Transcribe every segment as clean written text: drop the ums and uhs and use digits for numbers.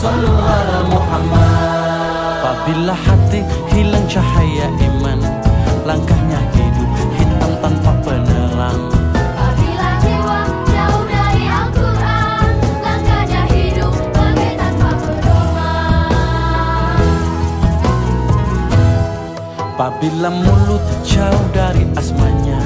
sallu ala Muhammad. Apabila hati hilang cahaya iman, langkahnya hidup hitam tanpa penerang. Apabila jiwa jauh dari Al-Quran, langkahnya hidup bagai tanpa pedoman. Apabila mulut jauh dari asmanya,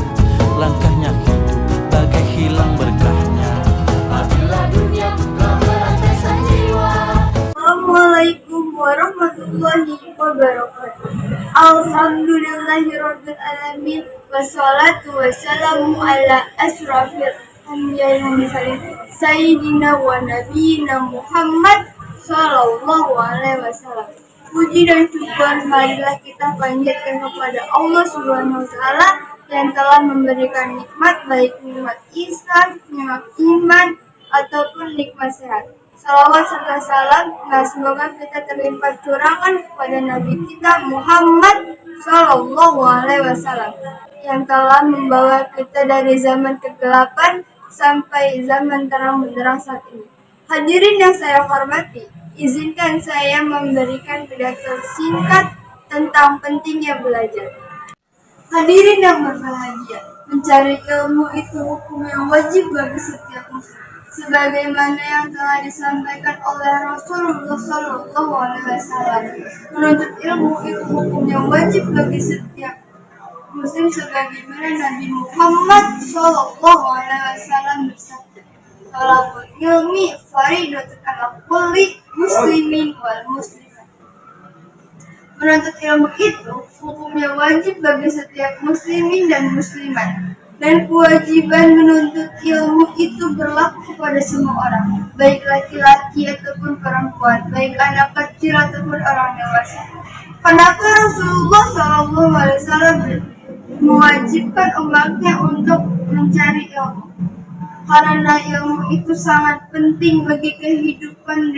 langkahnya hidup bagai hilang berkahnya. Apabila dunia telah merantai jiwa. Assalamualaikum warahmatullahi wabarakatuh. Alhamdulillahirabbil alamin, wassalatu wassalamu ala asrofil anbiya'i wal mursalin sayyidina wa nabiyina Muhammad sallallahu alaihi wasallam. Puji dan syukur marilah kita panjatkan kepada Allah Subhanahu wa taala yang telah memberikan nikmat, baik nikmat Islam, nikmat iman ataupun nikmat sehat. Salawat serta salam, semoga kita terlimpah curahan kepada Nabi kita Muhammad Sallallahu Alaihi Wasallam yang telah membawa kita dari zaman kegelapan sampai zaman terang benderang saat ini. Hadirin yang saya hormati, izinkan saya memberikan pidato singkat tentang pentingnya belajar. Hadirin yang berbahagia, mencari ilmu itu hukum yang wajib bagi setiap muslim, sebagaimana yang telah disampaikan oleh Rasulullah Shallallahu Alaihi Wasallam. Menuntut ilmu itu hukum yang wajib bagi setiap muslim, sebagaimana Nabi Muhammad Shallallahu Alaihi Wasallam bersabda, "Talabul ilmi faridatun ala kulli muslimin wal muslimat." Menuntut ilmu itu hukum yang wajib bagi setiap muslimin dan muslimat. Dan kewajiban menuntut ilmu itu berlaku kepada semua orang, baik laki-laki ataupun perempuan, baik anak kecil ataupun orang dewasa. Kenapa Rasulullah SAW mewajibkan umatnya untuk mencari ilmu? Karena ilmu itu sangat penting bagi kehidupan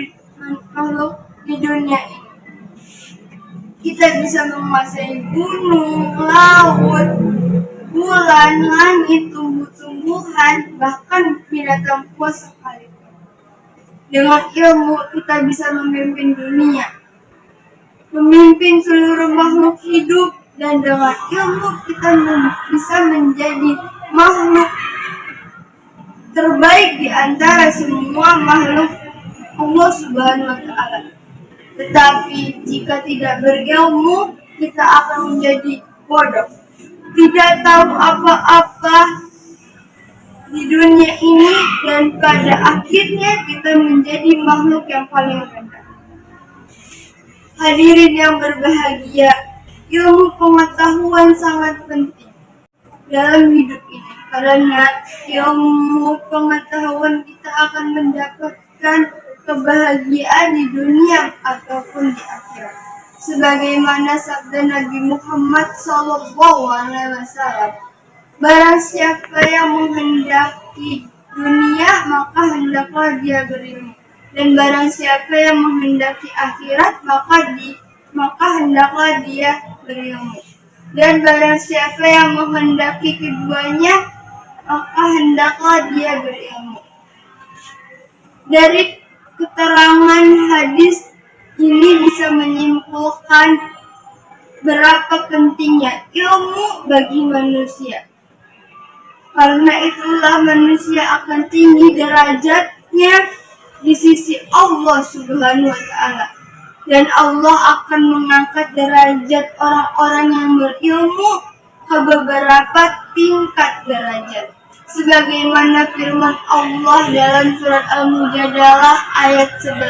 makhluk di dunia ini. Kita bisa menguasai gunung, laut, bulan, langit, tumbuh-tumbuhan, bahkan binatang buas sekalipun. Dengan ilmu kita bisa memimpin dunia, memimpin seluruh makhluk hidup, dan dengan ilmu kita bisa menjadi makhluk terbaik di antara semua makhluk Allah Subhanahu wa Ta'ala. Tetapi jika tidak berilmu, kita akan menjadi bodoh, tidak tahu apa-apa di dunia ini, dan pada akhirnya kita menjadi makhluk yang paling rendah. Hadirin yang berbahagia, ilmu pengetahuan sangat penting dalam hidup ini, karena ilmu pengetahuan kita akan mendapatkan kebahagiaan di dunia ataupun di akhirat. Sebagaimana sabda Nabi Muhammad SAW, barang siapa yang menghendaki dunia, maka hendaklah dia berilmu, dan barang siapa yang menghendaki akhirat, maka hendaklah dia berilmu, dan barang siapa yang menghendaki keduanya, maka hendaklah dia berilmu. Dari keterangan hadis ini bisa menyimpulkan berapa pentingnya ilmu bagi manusia. Karena itulah manusia akan tinggi derajatnya di sisi Allah Subhanahu wa Ta'ala. Dan Allah akan mengangkat derajat orang-orang yang berilmu ke beberapa tingkat derajat. Sebagaimana firman Allah dalam surat Al-Mujadalah ayat 11.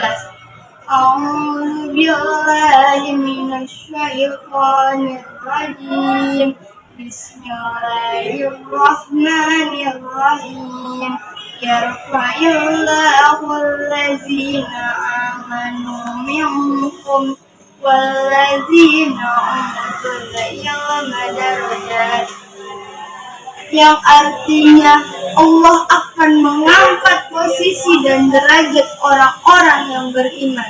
A'udzu billahi minasy syaithanir rajim. Bismillahirrahmanirrahim. Yarfa'illahu allazina amanu minkum wallazina utul ilma darajat. Yang artinya Allah akan mengangkat posisi dan derajat orang-orang yang beriman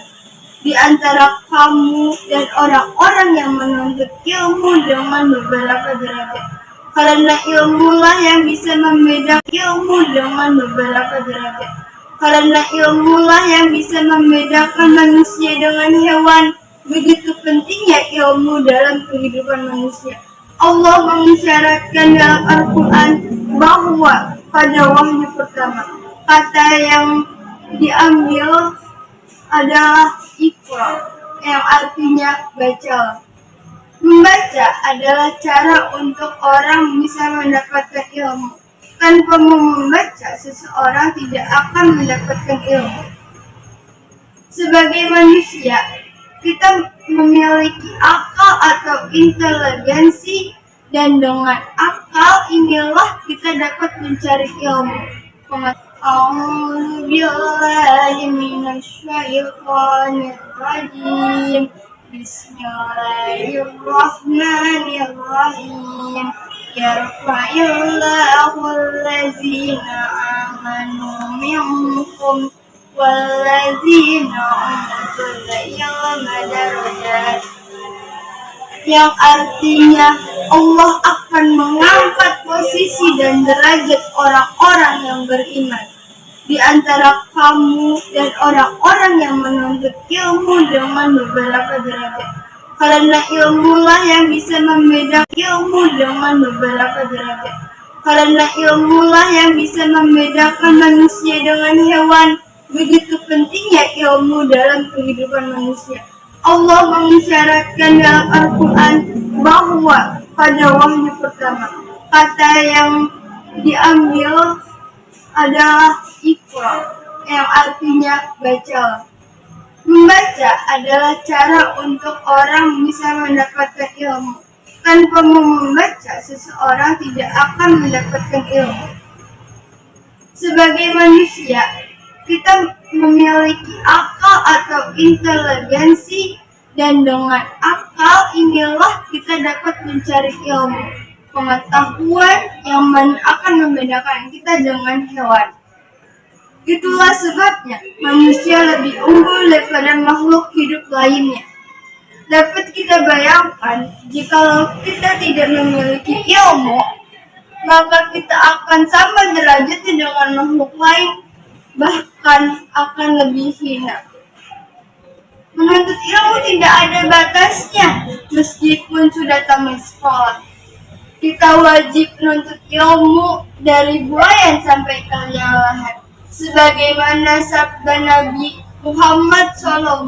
di antara kamu dan orang-orang yang menuntut ilmu dengan beberapa derajat. Karena ilmulah yang bisa membedakan ilmu dengan beberapa derajat. Karena ilmulah yang bisa membedakan manusia dengan hewan. Begitu pentingnya ilmu dalam kehidupan manusia. Allah mengisyaratkan dalam Al-Quran bahwa pada wahyu pertama, kata yang diambil adalah Iqra, yang artinya bacalah. Membaca adalah cara untuk orang bisa mendapatkan ilmu. Tanpa membaca, seseorang tidak akan mendapatkan ilmu. Sebagai manusia, kita memiliki akal atau inteligensi, dan dengan akal inilah kita dapat mencari ilmu. A'udzu billahi minasyaitonir rajim. Bismillahirrahmanirrahim. Yarfa'illahu allazina amanu minkum wallazina utul ilma darajat, yang artinya Allah akan mengangkat posisi dan derajat orang-orang yang beriman di antara kamu dan orang-orang yang menuntut ilmu dengan beberapa derajat. Karena ilmulah yang bisa membedakan ilmu dengan beberapa derajat. Karena ilmulah yang bisa membedakan manusia dengan hewan. Begitu pentingnya ilmu dalam kehidupan manusia. Allah mengisyaratkan dalam Al-Quran bahwa pada wahyu pertama, kata yang diambil adalah Iqra, yang artinya bacalah. Membaca adalah cara untuk orang bisa mendapatkan ilmu. Tanpa membaca, seseorang tidak akan mendapatkan ilmu. Sebagai manusia, kita memiliki akal atau inteligensi, dan dengan akal inilah kita dapat mencari ilmu, pengetahuan yang akan membedakan kita dengan hewan. Itulah sebabnya manusia lebih unggul daripada makhluk hidup lainnya. Dapat kita bayangkan, jika kita tidak memiliki ilmu, maka kita akan sama derajatnya dengan makhluk lain, bahkan akan lebih hina. Menuntut ilmu tidak ada batasnya, meskipun sudah tamat sekolah. Kita wajib menuntut ilmu dari buayan sampai ke liang lahat. Sebagaimana sabda Nabi Muhammad SAW,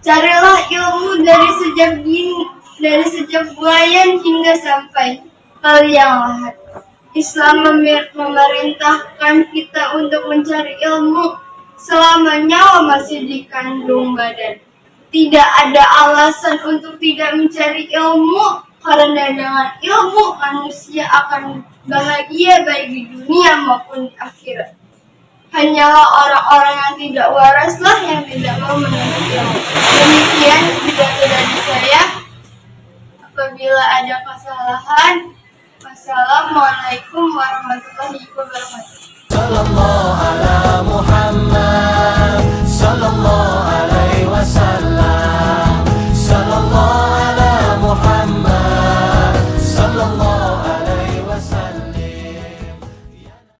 carilah ilmu dari sejak buayan hingga sampai ke liang lahat. Islam memerintahkan kita untuk mencari ilmu selama nyawa masih dikandung badan. Tidak ada alasan untuk tidak mencari ilmu, karena dengan ilmu manusia akan bahagia baik di dunia maupun di akhirat. Hanyalah orang-orang yang tidak waraslah yang tidak mau menuntut ilmu. Demikian pidato dari saya. Apabila ada kesalahan, wassalamualaikum warahmatullahi wabarakatuh. Sallallahu ala Muhammad.